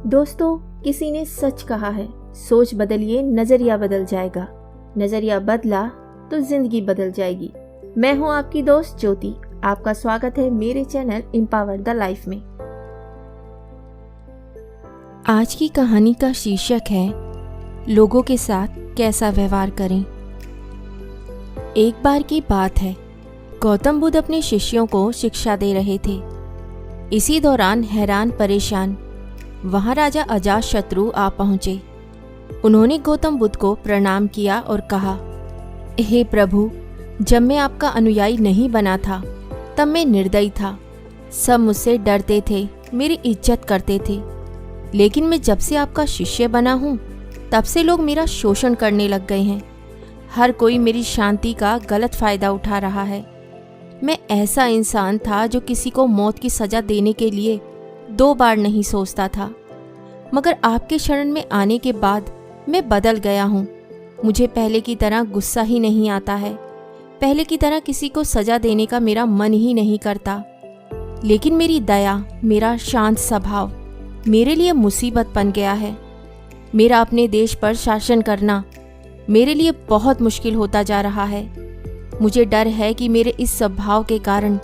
दोस्तों, किसी ने सच कहा है, सोच बदलिए नजरिया बदल जाएगा। नजरिया बदला तो जिंदगी बदल जाएगी। मैं हूं आपकी दोस्त ज्योति। आपका स्वागत है मेरे चैनल एम्पावर द लाइफ में। आज की कहानी का शीर्षक है लोगों के साथ कैसा व्यवहार करें। एक बार की बात है, गौतम बुद्ध अपने शिष्यों को शिक्षा दे रहे थे। इसी दौरान हैरान परेशान वहां राजा अजातशत्रु आ पहुंचे। उन्होंने गौतम बुद्ध को प्रणाम किया और कहा, हे प्रभु, जब मैं आपका अनुयायी नहीं बना था तब मैं निर्दयी था। सब मुझसे डरते थे, मेरी इज्जत करते थे। लेकिन मैं जब से आपका शिष्य बना हूँ तब से लोग मेरा शोषण करने लग गए हैं। हर कोई मेरी शांति का गलत फायदा उठा रहा है। मैं ऐसा इंसान था जो किसी को मौत की सजा देने के लिए 2 बार नहीं सोचता था, मगर आपके शरण में आने के बाद मैं बदल गया हूँ। मुझे पहले की तरह गुस्सा ही नहीं आता है। पहले की तरह किसी को सजा देने का मेरा मन ही नहीं करता। लेकिन मेरी दया, मेरा शांत स्वभाव मेरे लिए मुसीबत बन गया है। मेरा अपने देश पर शासन करना मेरे लिए बहुत मुश्किल होता जा रहा है। मुझे डर है कि मेरे इस स्वभाव के कारण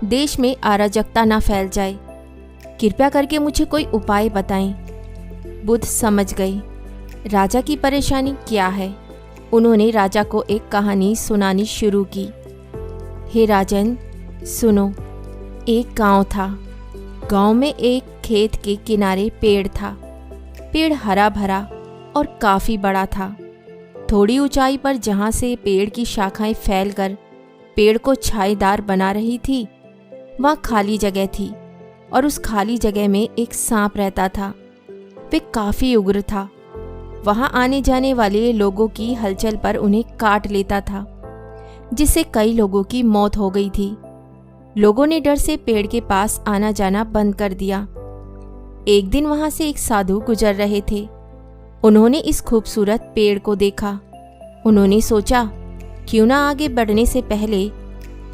देश में अराजकता ना फैल जाए। कृपया करके मुझे कोई उपाय बताएं। बुद्ध समझ गई राजा की परेशानी क्या है। उन्होंने राजा को एक कहानी सुनानी शुरू की। हे राजन, सुनो। एक गांव था। गांव में एक खेत के किनारे पेड़ था। पेड़ हरा भरा और काफी बड़ा था। थोड़ी ऊंचाई पर जहां से पेड़ की शाखाएं फैलकर पेड़ को छायेदार बना रही थी, वहां खाली जगह थी और उस खाली जगह में एक सांप रहता था। वे काफी उग्र था। वहां आने जाने वाले लोगों की हलचल पर उन्हें काट लेता था, जिससे कई लोगों की मौत हो गई थी। लोगों ने डर से पेड़ के पास आना जाना बंद कर दिया। एक दिन वहां से एक साधु गुजर रहे थे। उन्होंने इस खूबसूरत पेड़ को देखा। उन्होंने सोचा, क्यों ना आगे बढ़ने से पहले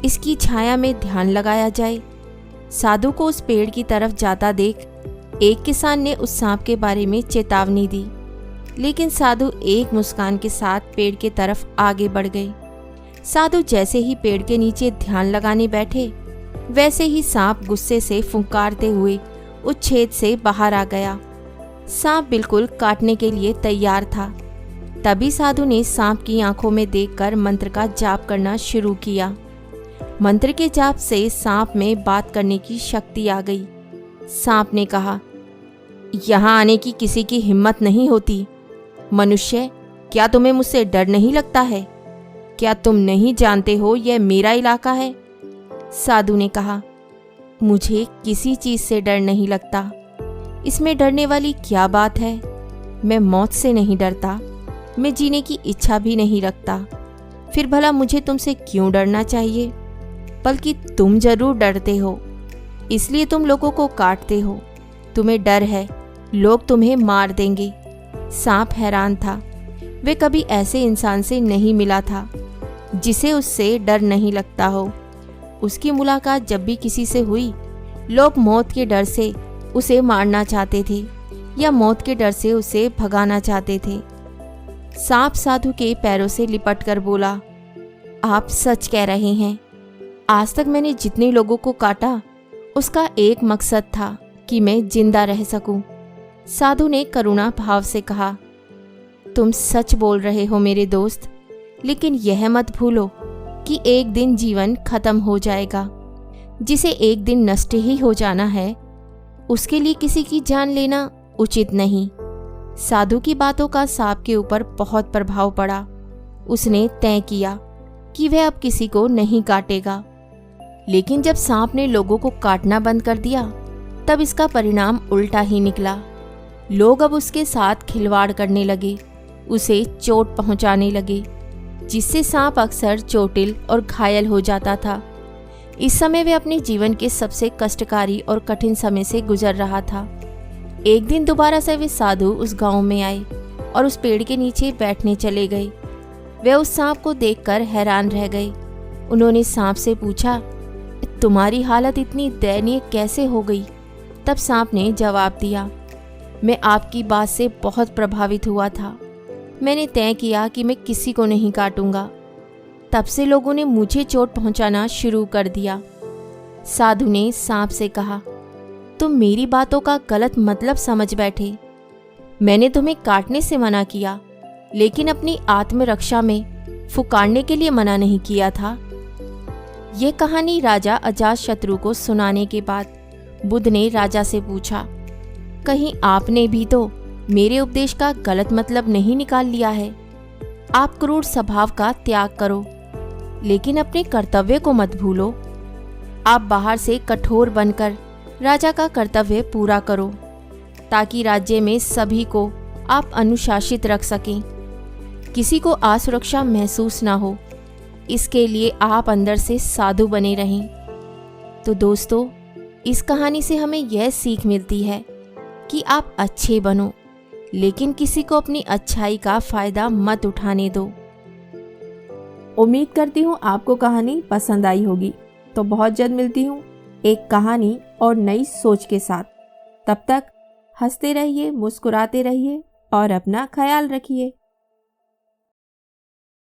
इसकी छाया में ध्यान लगाया जाए। साधु को उस पेड़ की तरफ जाता देख एक किसान ने उस सांप के बारे में चेतावनी दी, लेकिन साधु एक मुस्कान के साथ पेड़ के तरफ आगे बढ़ गए। साधु जैसे ही पेड़ के नीचे ध्यान लगाने बैठे, वैसे ही सांप गुस्से से फुंकारते हुए उस छेद से बाहर आ गया। सांप बिल्कुल काटने के लिए तैयार था। तभी साधु ने सांप की आंखों में देखकर मंत्र का जाप करना शुरू किया। मंत्र के जाप से सांप में बात करने की शक्ति आ गई। सांप ने कहा, यहाँ आने की किसी की हिम्मत नहीं होती। मनुष्य, क्या तुम्हें मुझसे डर नहीं लगता है? क्या तुम नहीं जानते हो यह मेरा इलाका है? साधु ने कहा, मुझे किसी चीज से डर नहीं लगता। इसमें डरने वाली क्या बात है? मैं मौत से नहीं डरता, मैं जीने की इच्छा भी नहीं रखता। फिर भला मुझे तुमसे क्यों डरना चाहिए? बल्कि तुम जरूर डरते हो, इसलिए तुम लोगों को काटते हो। तुम्हें डर है लोग तुम्हें मार देंगे। सांप हैरान था। वे कभी ऐसे इंसान से नहीं मिला था जिसे उससे डर नहीं लगता हो। उसकी मुलाकात जब भी किसी से हुई, लोग मौत के डर से उसे मारना चाहते थे या मौत के डर से उसे भगाना चाहते थे। सांप साधु के पैरों से लिपट कर बोला, आप सच कह रहे हैं। आज तक मैंने जितने लोगों को काटा, उसका एक मकसद था कि मैं जिंदा रह सकूं। साधु ने करुणा भाव से कहा, तुम सच बोल रहे हो मेरे दोस्त, लेकिन यह मत भूलो कि एक दिन जीवन खत्म हो जाएगा। जिसे एक दिन नष्ट ही हो जाना है, उसके लिए किसी की जान लेना उचित नहीं। साधु की बातों का सांप के ऊपर बहुत प्रभाव पड़ा। उसने तय किया कि वह अब किसी को नहीं काटेगा। लेकिन जब सांप ने लोगों को काटना बंद कर दिया, तब इसका परिणाम उल्टा ही निकला। लोग अब उसके साथ खिलवाड़ करने लगे, उसे चोट पहुंचाने लगे, जिससे सांप अक्सर चोटिल और घायल हो जाता था। इस समय वे अपने जीवन के सबसे कष्टकारी और कठिन समय से गुजर रहा था। एक दिन दोबारा से वे साधु उस गांव में आए और उस पेड़ के नीचे बैठने चले गए। वे उस सांप को देखकर हैरान रह गए। उन्होंने सांप से पूछा, तुम्हारी हालत इतनी दयनीय कैसे हो गई? तब सांप ने जवाब दिया, मैं आपकी बात से बहुत प्रभावित हुआ था। मैंने तय किया कि मैं किसी को नहीं काटूंगा। तब से लोगों ने मुझे चोट पहुंचाना शुरू कर दिया। साधु ने सांप से कहा, तुम मेरी बातों का गलत मतलब समझ बैठे। मैंने तुम्हें काटने से मना किया, लेकिन अपनी आत्मरक्षा में फुकारने के लिए मना नहीं किया था। यह कहानी राजा अजातशत्रु को सुनाने के बाद बुद्ध ने राजा से पूछा, कहीं आपने भी तो मेरे उपदेश का गलत मतलब नहीं निकाल लिया है? आप क्रूर स्वभाव का त्याग करो, लेकिन अपने कर्तव्य को मत भूलो। आप बाहर से कठोर बनकर राजा का कर्तव्य पूरा करो, ताकि राज्य में सभी को आप अनुशासित रख सकें, किसी को असुरक्षा महसूस ना हो। इसके लिए आप अंदर से साधु बने रहें। तो दोस्तों, इस कहानी से हमें यह सीख मिलती है कि आप अच्छे बनो, लेकिन किसी को अपनी अच्छाई का फायदा मत उठाने दो। उम्मीद करती हूँ आपको कहानी पसंद आई होगी। तो बहुत जल्द मिलती हूँ एक कहानी और नई सोच के साथ। तब तक हंसते रहिए, मुस्कुराते रहिए और अपना ख्याल रखिए।